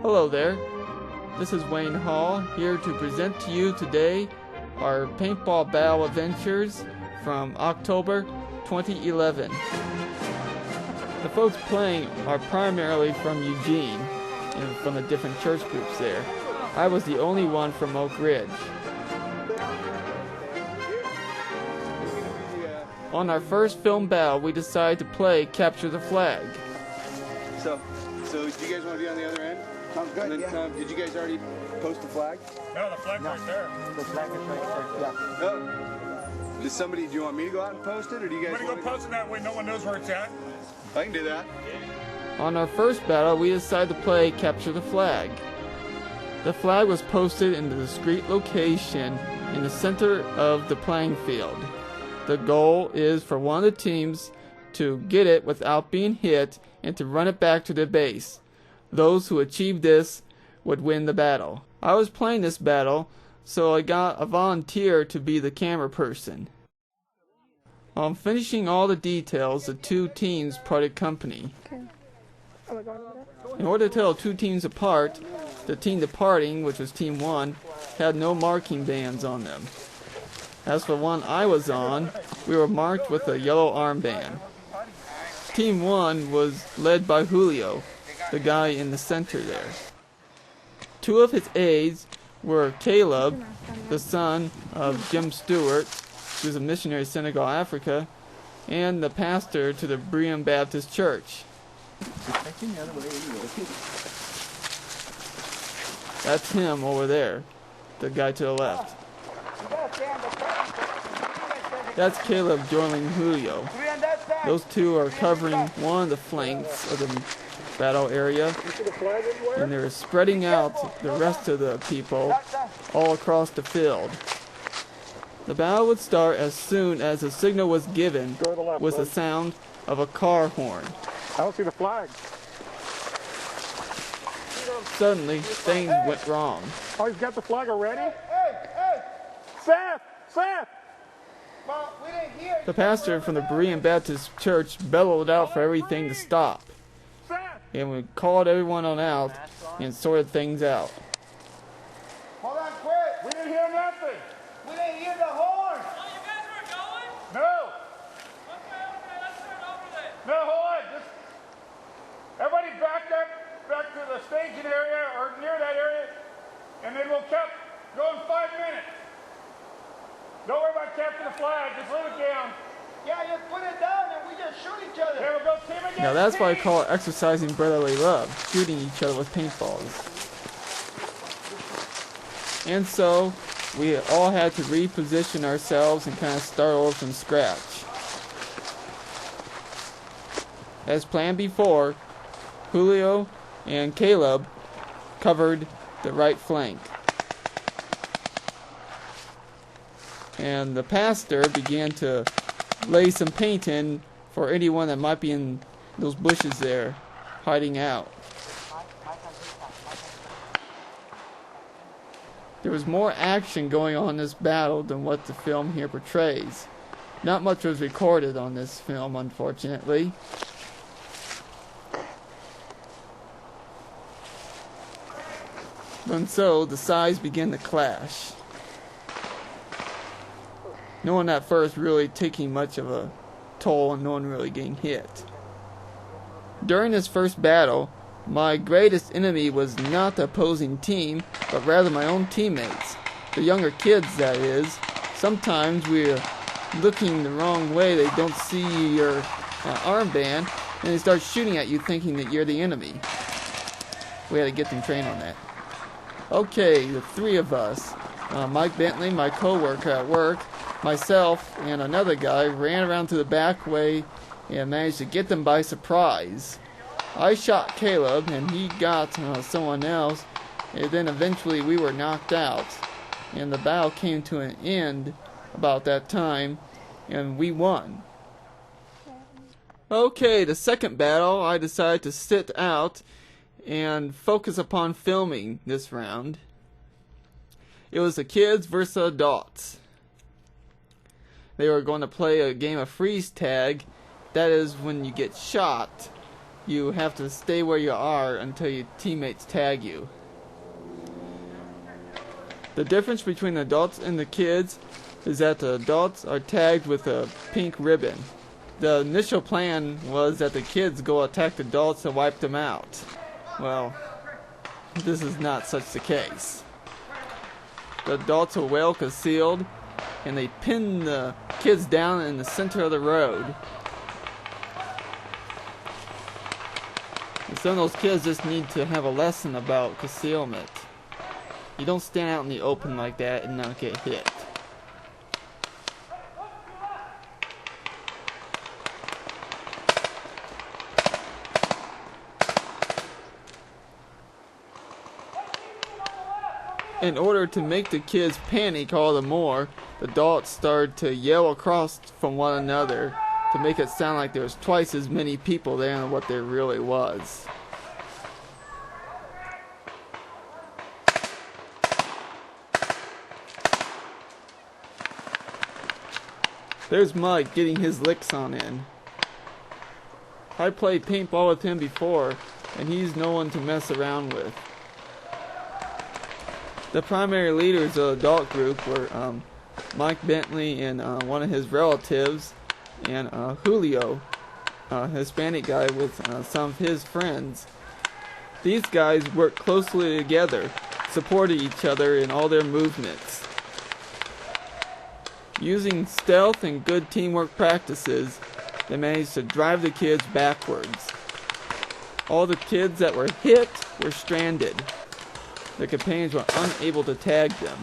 Hello there, this is Wayne Hall here to present to you today our Paintball Battle adventures from October 2011. The folks playing are primarily from Eugene and from the different church groups there. I was the only one from Oak Ridge. On our first film battle, we decided to play Capture the Flag. So do you guys want to be on the other end? Sounds good, Then, yeah. did you guys already post the flag? No, the flag's right there. The flag is right there, yeah. Oh. Do you want me to go out and post it, or do you guys I'm want gonna go post it that way no one knows where it's at. I can do that. On our first battle, we decided to play Capture the Flag. The flag was posted in a discrete location in the center of the playing field. The goal is for one of the teams to get it without being hit and to run it back to the base. Those who achieve this would win the battle. I was playing this battle, so I got a volunteer to be the camera person. On finishing all the details, the two teams parted company. In order to tell two teams apart, the team departing, which was Team 1, had no marking bands on them. As for one I was on, we were marked with a yellow armband. Team 1 was led by Julio, the guy in the center there. Two of his aides were Caleb, the son of Jim Stewart, who's a missionary to Senegal, Africa, and the pastor to the Berean Baptist Church. That's him over there, the guy to the left. That's Caleb joining Julio. Those two are covering one of the flanks of the battle area, and they're spreading out the rest of the people all across the field. The battle would start as soon as a signal was given with the sound of a car horn. I don't see the flag. Suddenly, things went wrong. Oh, he's got the flag already? Hey! Seth! Well, we didn't hear you. The pastor from the Berean Baptist Church bellowed out for everything to stop, Seth! and we called everyone on out and sorted things out. Hold on, quick. We didn't hear nothing. We didn't hear the horn. Oh, you guys were going? No. Okay, let's turn over then. No, hold on. Just everybody back to the staging area or near that area, and then we'll keep going 5 minutes. Don't worry about capturing the flag. Just leave it down. Yeah, just put it down and we just shoot each other. Here we go, team against Now that's why I team. call it exercising brotherly love, shooting each other with paintballs. And so, we all had to reposition ourselves and kind of start over from scratch. As planned before, Julio and Caleb covered the right flank. And the pastor began to lay some paint in for anyone that might be in those bushes there, hiding out. There was more action going on in this battle than what the film here portrays. Not much was recorded on this film, unfortunately. And so, the sides began to clash. No one at first really taking much of a toll and no one really getting hit. During this first battle, my greatest enemy was not the opposing team, but rather my own teammates. The younger kids, that is. Sometimes we're looking the wrong way, they don't see your armband, and they start shooting at you thinking that you're the enemy. We had to get them trained on that. Okay, the three of us, Mike Bentley, my co-worker at work, myself, and another guy ran around to the back way and managed to get them by surprise. I shot Caleb and he got someone else, and then eventually we were knocked out, and the battle came to an end about that time, and we won. Okay, the second battle, I decided to sit out and focus upon filming this round. It was the kids versus adults. They were going to play a game of freeze tag. That is when you get shot you have to stay where you are until your teammates tag you. The difference between the adults and the kids is that the adults are tagged with a pink ribbon. The initial plan was that the kids go attack the adults and wipe them out. Well, this is not such the case. The adults are well concealed, and they pin the kids down in the center of the road. And some of those kids just need to have a lesson about concealment. You don't stand out in the open like that and not get hit. In order to make the kids panic all the more, the adults started to yell across from one another to make it sound like there was twice as many people there than what there really was. There's Mike getting his licks on in. I played paintball with him before, and he's no one to mess around with. The primary leaders of the adult group were Mike Bentley and one of his relatives, and Julio, a Hispanic guy with some of his friends. These guys worked closely together, supported each other in all their movements. Using stealth and good teamwork practices, they managed to drive the kids backwards. All the kids that were hit were stranded. Their companions were unable to tag them.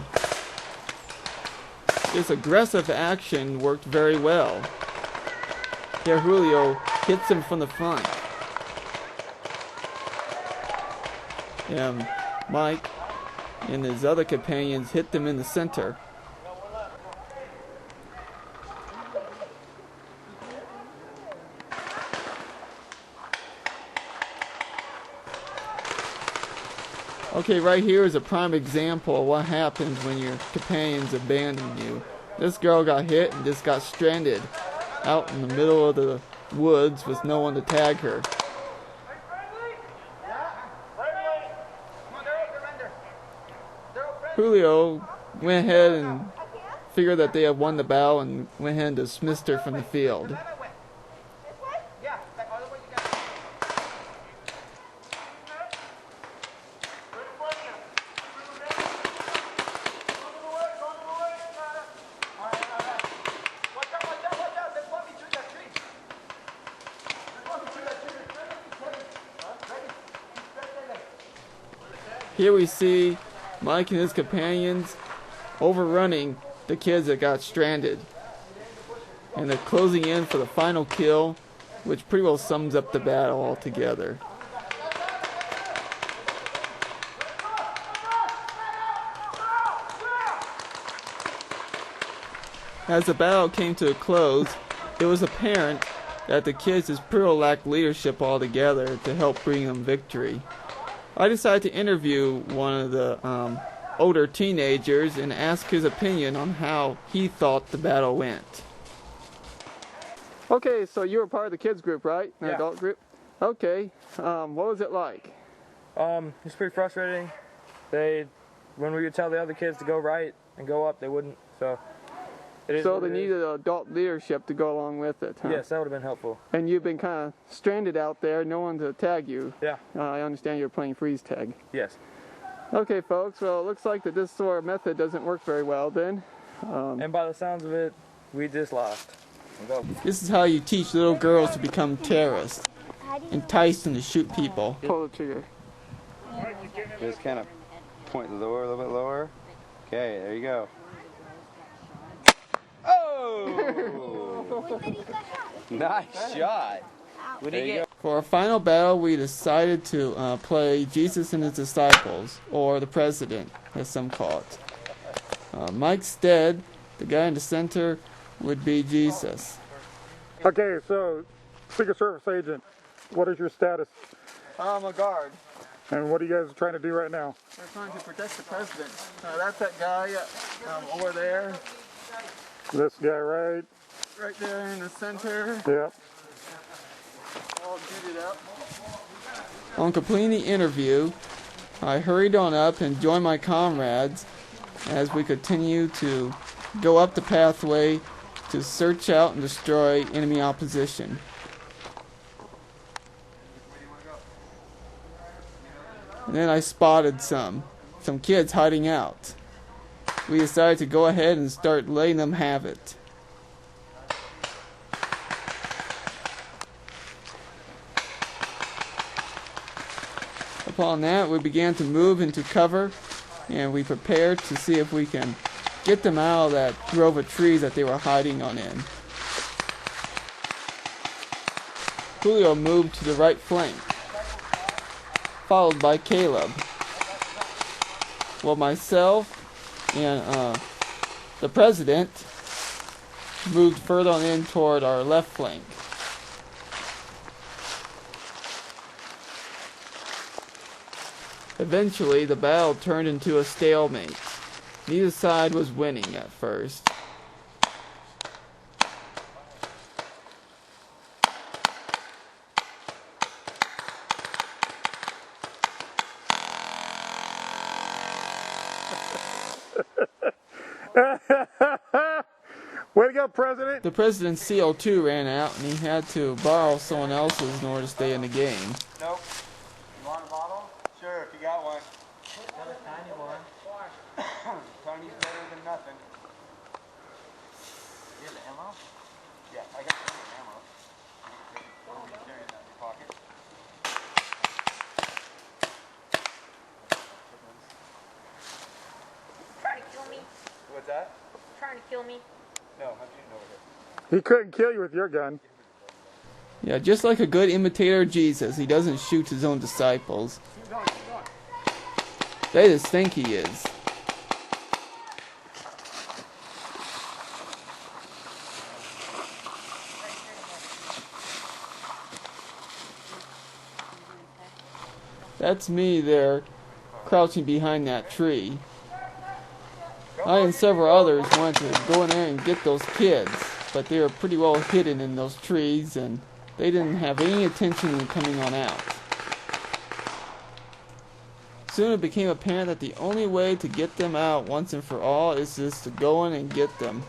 This aggressive action worked very well. Here Julio hits him from the front. And Mike and his other companions hit them in the center. Okay, right here is a prime example of what happens when your companions abandon you. This girl got hit and just got stranded out in the middle of the woods with no one to tag her. Julio went ahead and figured that they had won the battle and went ahead and dismissed her from the field. Here we see Mike and his companions overrunning the kids that got stranded. And they're closing in for the final kill, which pretty well sums up the battle altogether. As the battle came to a close, it was apparent that the kids just pretty well lacked leadership altogether to help bring them victory. I decided to interview one of the older teenagers and ask his opinion on how he thought the battle went. Okay, so you were part of the kids group, right? The adult group? Okay, what was it like? It's pretty frustrating. When we would tell the other kids to go right and go up, they wouldn't, so... So they needed adult leadership to go along with it, huh? Yes, that would have been helpful. And you've been kind of stranded out there, no one to tag you. Yeah. I understand you're playing freeze tag. Yes. Okay, folks, well, it looks like that this sort of method doesn't work very well then. And by the sounds of it, we just lost. This is how you teach little girls to become terrorists. Entice them to shoot people. Pull the trigger. Just kind of point the door a little bit lower. Okay, there you go. Oh! Nice shot. There you go. For our final battle, we decided to play Jesus and his disciples, or the president, as some call it. Mike Stead, the guy in the center, would be Jesus. Okay, so Secret Service agent, what is your status? I'm a guard. And what are you guys trying to do right now? We're trying to protect the president. That's that guy over there. This guy right there in the center. Yep. I'll do On completing the interview, I hurried on up and joined my comrades as we continue to go up the pathway to search out and destroy enemy opposition. And then I spotted some kids hiding out. We decided to go ahead and start letting them have it. Upon that, we began to move into cover, and we prepared to see if we can get them out of that grove of trees that they were hiding on in. Julio moved to the right flank, followed by Caleb, while myself and the president moved further on in toward our left flank. Eventually, the battle turned into a stalemate. Neither side was winning at first. Way to go, President! The president's CO2 ran out and he had to borrow someone else's in order to stay in the game. Nope. You want a bottle? Sure, if you got one. Got a tiny one. Tiny's better than nothing. You have ammo? Yeah, I got plenty of ammo. You can carry that in your pocket. Trying to kill me. What's that? Trying to kill me. No, how'd you know it? He couldn't kill you with your gun. Yeah, just like a good imitator of Jesus, he doesn't shoot his own disciples. They just think he is. That's me there, crouching behind that tree. I and several others wanted to go in there and get those kids, but they were pretty well hidden in those trees and they didn't have any intention of coming on out. Soon it became apparent that the only way to get them out once and for all is just to go in and get them.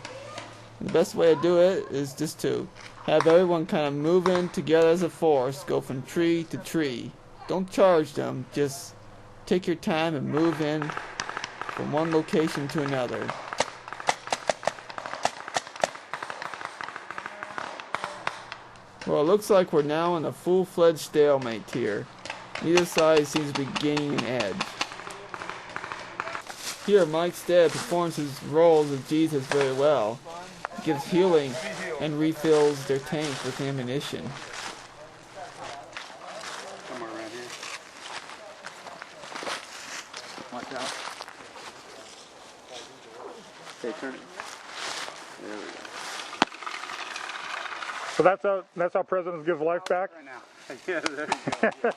And the best way to do it is just to have everyone kind of move in together as a force, go from tree to tree. Don't charge them, just take your time and move in from one location to another. Well, it looks like we're now in a full-fledged stalemate here. Neither side seems to be gaining an edge. Here, Mike Stead performs his roles as Jesus very well. He gives healing and refills their tank with ammunition. Somewhere around here. Watch out. Okay, turn it. There we go. So that's how presidents give life back? Right now. Yeah, there you go.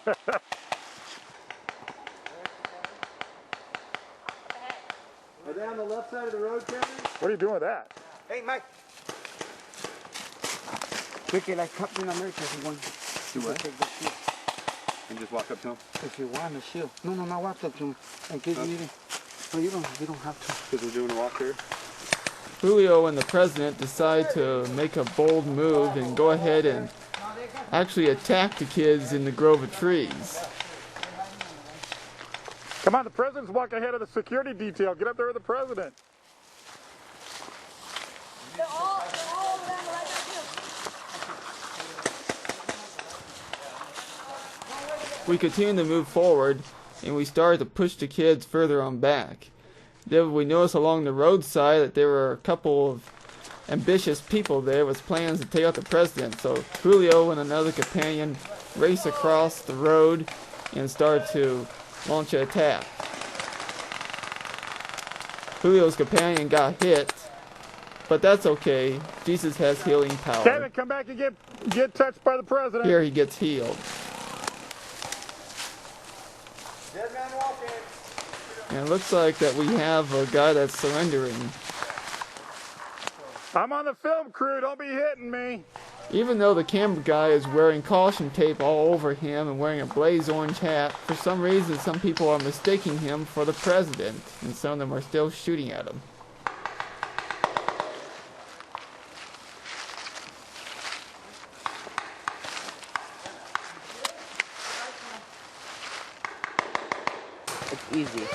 Are they on the left side of the road, Kevin? What are you doing with that? Hey, Mike. Quickly, like Captain America, if you want. Do what? Take the shield. And just walk up to him? If you want a shield. No, not walk up to him. In case you need it. No, you don't have to. Because we're doing a walk here? Julio and the president decide to make a bold move and go ahead and actually attack the kids in the grove of trees. Come on, the president's walking ahead of the security detail. Get up there with the president. They're all over there right now too. We continued to move forward and we started to push the kids further on back. Then we noticed along the roadside that there were a couple of ambitious people there with plans to take out the president. So Julio and another companion raced across the road and started to launch an attack. Julio's companion got hit, but that's okay. Jesus has healing power. Kevin, come back and get touched by the president. Here he gets healed. Dead man walking. And it looks like that we have a guy that's surrendering. I'm on the film crew, don't be hitting me. Even though the camera guy is wearing caution tape all over him and wearing a blaze orange hat, for some reason some people are mistaking him for the president, and some of them are still shooting at him. It's easy.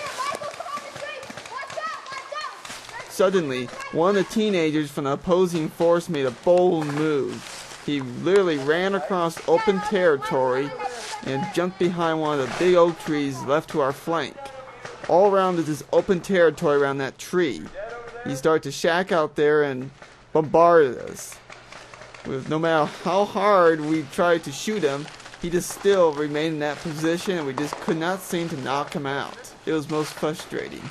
Suddenly, one of the teenagers from the opposing force made a bold move. He literally ran across open territory and jumped behind one of the big oak trees left to our flank. All around is this open territory around that tree. He started to shack out there and bombarded us. No matter how hard we tried to shoot him, he just still remained in that position, and we just could not seem to knock him out. It was most frustrating.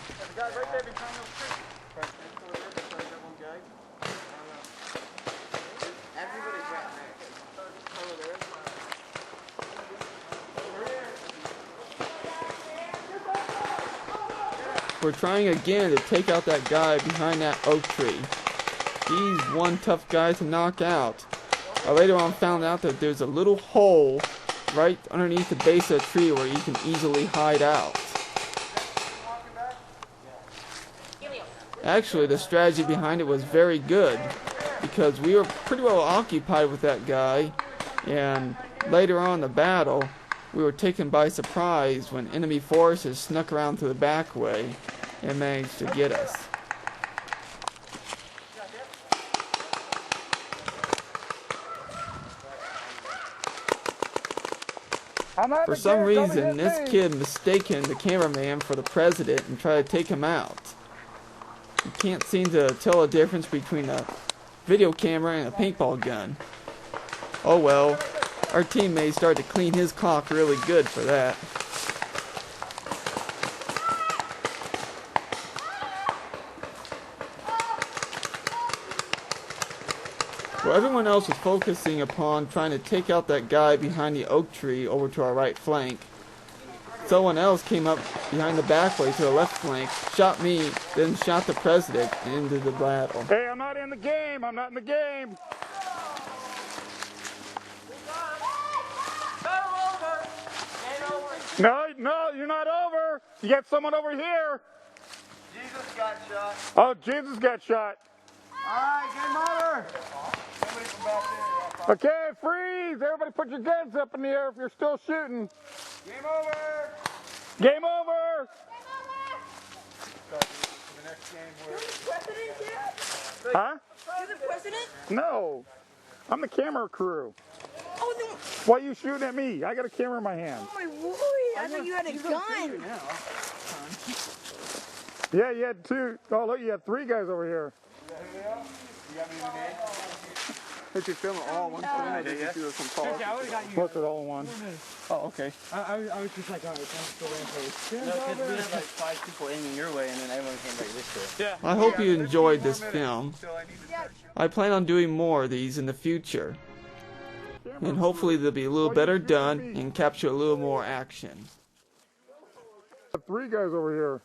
We're trying again to take out that guy behind that oak tree. He's one tough guy to knock out. I later on found out that there's a little hole right underneath the base of the tree where you can easily hide out. Actually, the strategy behind it was very good, because we were pretty well occupied with that guy, and later on in the battle, we were taken by surprise when enemy forces snuck around to the back way and managed to get us. For some reason, this kid mistaken the cameraman for the president and tried to take him out. You can't seem to tell a difference between a video camera and a paintball gun. Oh well, our teammate started to clean his cock really good for that. While everyone else was focusing upon trying to take out that guy behind the oak tree over to our right flank, someone else came up behind the back way to the left flank, shot me, then shot the president into the battle. Hey, I'm not in the game. I'm not in the game. No, you're not over. You got someone over here. Jesus got shot. Oh, Jesus got shot. Alright, game over. Somebody from back there. Okay, freeze. Everybody put your guns up in the air if you're still shooting. Game over. Game over. The next game You're the president here? Huh? You're the president? No. I'm the camera crew. Oh, then, Why are you shooting at me? I got a camera in my hand. oh my lord, I thought you had a gun. Yeah, you had two. Oh, look, you had three guys over here. Did you film it all one time? Or did you do some calls? What's it all in one? Oh, okay. I was just like, alright, time to go in place. No, because we had like 5 people aiming your way, and then everyone came back this way. I hope you enjoyed this film. I plan on doing more of these in the future, and hopefully they'll be a little better done and capture a little more action. Three guys over here.